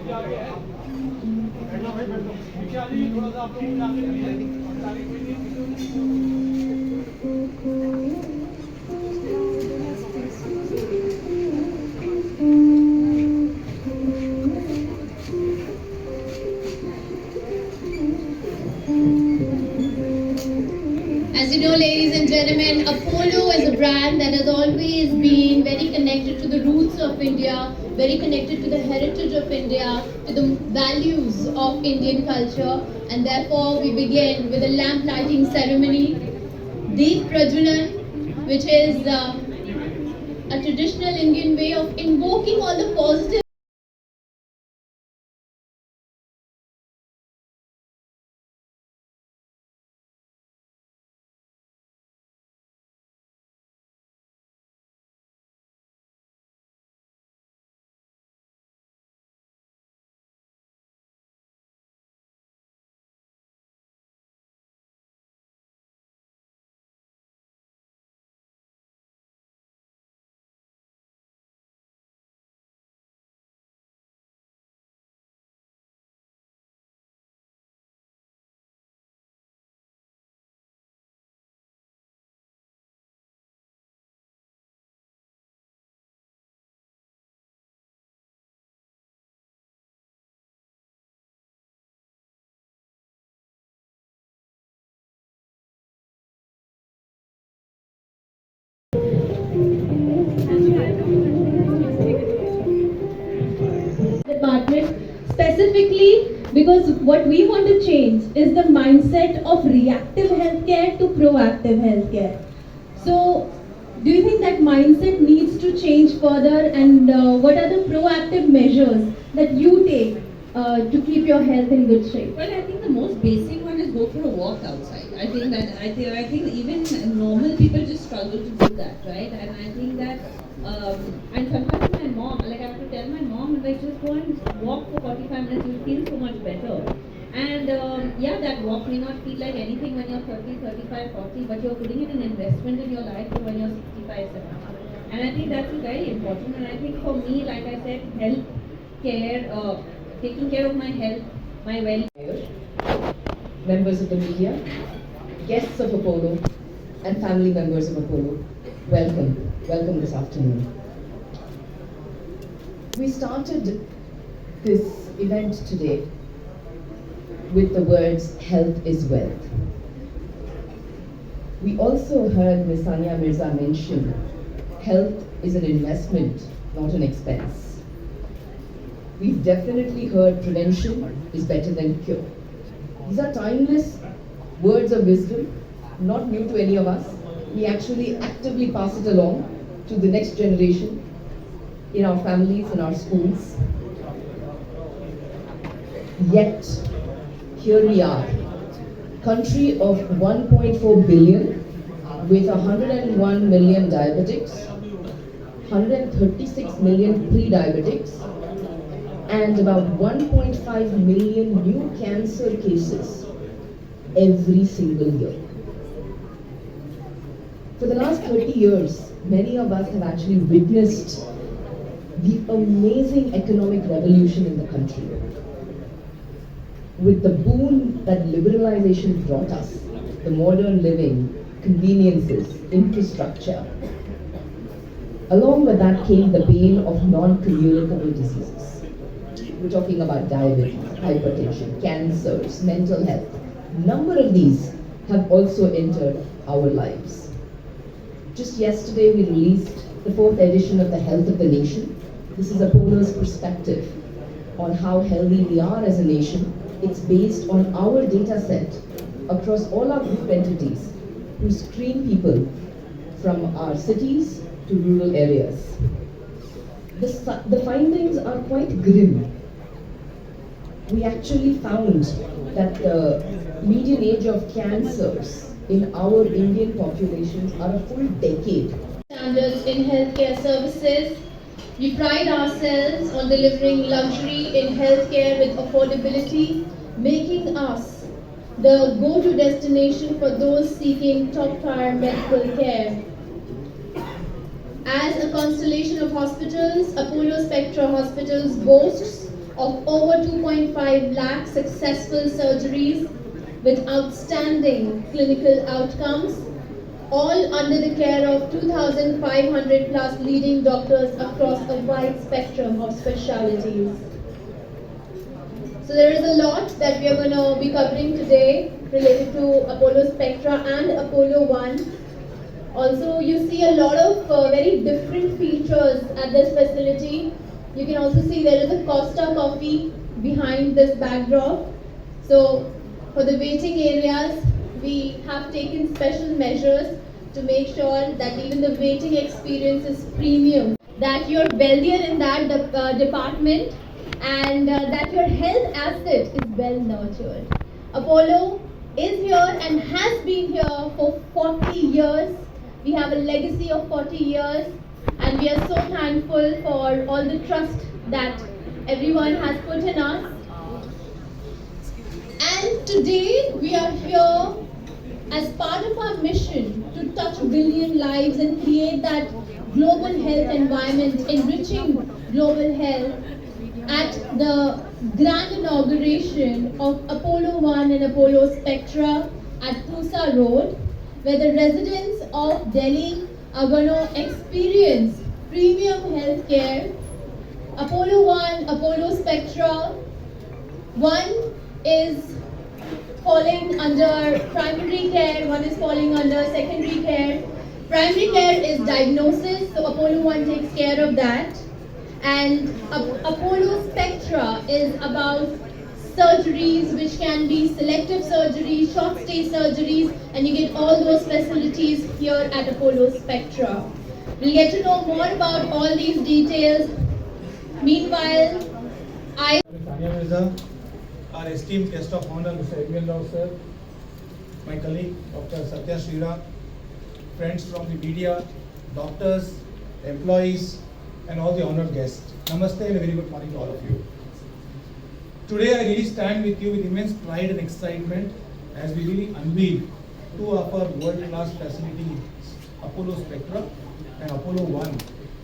As you know, ladies and gentlemen, Apollo is a brand that has always been very connected to the roots of India, very connected to the heritage of India, to the values of Indian culture, and therefore we begin with a lamp lighting ceremony, Deep Prajwalan, which is a traditional Indian way of invoking all the positive. Department specifically because what we want to change is the mindset of reactive healthcare to proactive healthcare. So, do you think that mindset needs to change further, and what are the proactive measures that you take to keep your health in good shape? Well, I think the most basic one is go for a walk outside. I think even normal people just struggle to do that, right? And I think that and sometimes my mom, like I have to tell my mom, like just go and walk for 45 minutes, you feel so much better. And yeah, that walk may not feel like anything when you're 30, 35, 40, but you're putting in an investment in your life for when you're 65, 70. And I think that's very important. And I think for me, like I said, health care, taking care of my health, my well-being. Members of the media, guests of Apollo, and family members of Apollo, welcome this afternoon. We started this event today with the words, health is wealth. We also heard Ms. Saniya Mirza mention, health is an investment, not an expense. We've definitely heard prevention is better than cure. These are timeless words of wisdom, not new to any of us. We actually actively pass it along to the next generation in our families, in our schools. Yet, here we are, country of 1.4 billion with 101 million diabetics, 136 million pre-diabetics, and about 1.5 million new cancer cases every single year. For the last 30 years, many of us have actually witnessed the amazing economic revolution in the country. With the boon that liberalization brought us, the modern living, conveniences, infrastructure, along with that came the bane of non-communicable diseases. We're talking about diabetes, hypertension, cancers, mental health. Number of these have also entered our lives. Just yesterday we released the 4th edition of the Health of the Nation. This is Apollo's perspective on how healthy we are as a nation. It's based on our data set across all our group entities who screen people from our cities to rural areas. The findings are quite grim. We actually found that the median age of cancers in our Indian populations are a full decade. Standards in healthcare services. We pride ourselves on delivering luxury in healthcare with affordability, making us the go-to destination for those seeking top-tier medical care. As a constellation of hospitals, Apollo Spectra Hospitals boasts of over 2.5 lakh successful surgeries with outstanding clinical outcomes, all under the care of 2,500 plus leading doctors across a wide spectrum of specialities. So there is a lot that we are going to be covering today related to Apollo Spectra and Apollo 1. Also, you see a lot of very different features at this facility. You can also see there is a Costa coffee behind this backdrop. So for the waiting areas, we have taken special measures to make sure that even the waiting experience is premium, that you're wealthier in that department, and that your health asset is well nurtured. Apollo is here and has been here for 40 years. We have a legacy of 40 years, and we are so thankful for all the trust that everyone has put in us. And today we are here as part of our mission to touch a billion lives and create that global health environment, enriching global health, at the grand inauguration of Apollo 1 and Apollo Spectra at Pusa Road, where the residents of Delhi are going to experience premium healthcare. Apollo 1, Apollo Spectra, one is falling under primary care, one is falling under secondary care. Primary care is diagnosis, so Apollo 1 takes care of that. And Apollo Spectra is about surgeries, which can be selective surgeries, short stay surgeries, and you get all those facilities here at Apollo Spectra. We'll get to know more about all these details. Meanwhile, Saniya Mirza, our esteemed guest of honor, Mr. Emil Rao sir, my colleague, Dr. Satya Shrira, friends from the media, doctors, employees, and all the honored guests. Namaste and a very good morning to all of you. Today I really stand with you with immense pride and excitement as we really unveil two of our world-class facilities, Apollo Spectra and Apollo 1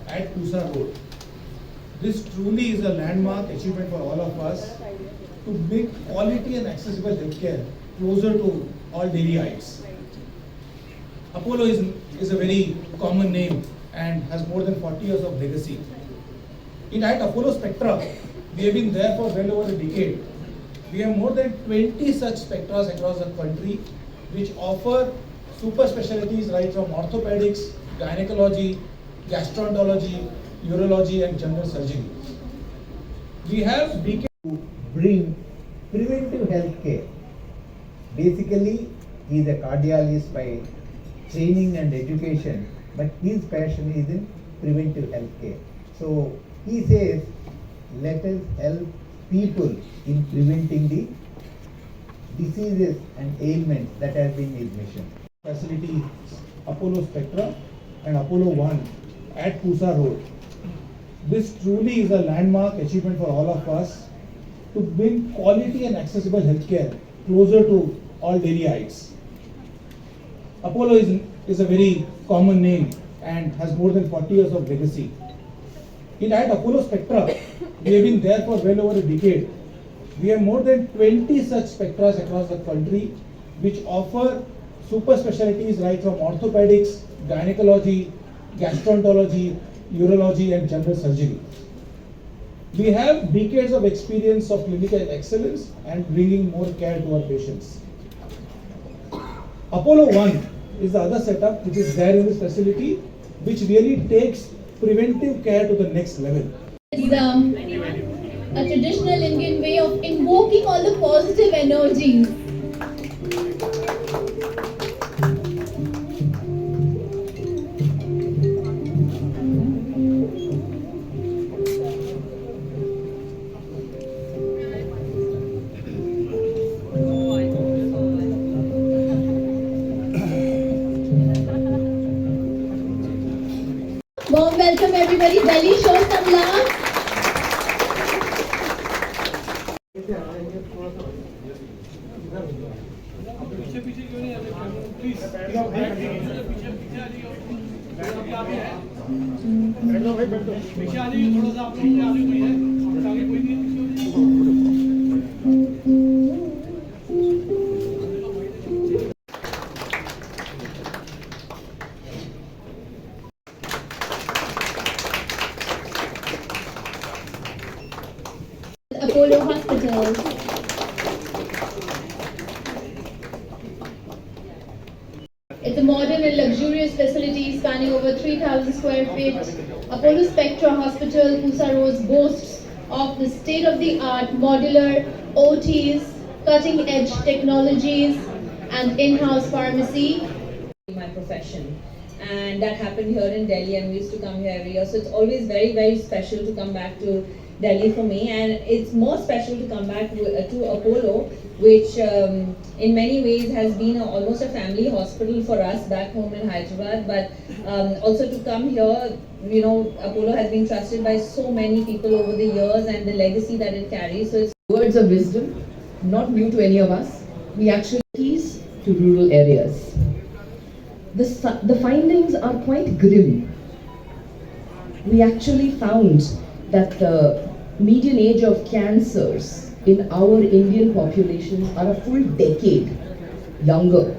at Pusa Road. This truly is a landmark achievement for all of us to make quality and accessible healthcare closer to all Delhiites. Apollo is a very common name and has more than 40 years of legacy. At Apollo Spectra, we have been there for well over a decade. We have more than 20 such spectras across the country which offer super specialties right from orthopedics, gynecology, gastroenterology, urology and general surgery. We have decades to bring preventive health care. Basically, he is a cardiologist by training and education, but his passion is in preventive health care. So he says, let us help people in preventing the diseases and ailments. That has been his mission. Facility Apollo Spectra and Apollo 1 at Pusa Road. This truly is a landmark achievement for all of us to bring quality and accessible healthcare closer to all Delhiites. Apollo is a very common name and has more than 40 years of legacy. At Apollo Spectra, we have been there for well over a decade. We have more than 20 such spectras across the country which offer super specialties right from orthopedics, gynecology, gastroenterology, urology and general surgery. We have decades of experience of clinical excellence and bringing more care to our patients. Apollo 1 is the other setup which is there in this facility, which really takes preventive care to the next level. it's a traditional Indian way of invoking all the positive energies. Warm welcome everybody. Delhi, show some love. Apollo Hospital. It's a modern and luxurious facility spanning over 3,000 square feet. Apollo Spectra Hospital, Pusa Rose boasts of the state-of-the-art modular OTs, cutting-edge technologies, and in-house pharmacy. My profession, and that happened here in Delhi, and we used to come here every year, so it's always very, very special to come back to Delhi for me, and it's more special to come back to Apollo, which in many ways has been almost a family hospital for us back home in Hyderabad, but also to come here, you know, Apollo has been trusted by so many people over the years and the legacy that it carries. So it's Words of wisdom, not new to any of us. We actually keys to rural areas. The findings are quite grim. We actually found that the median age of cancers in our Indian populations are a full decade younger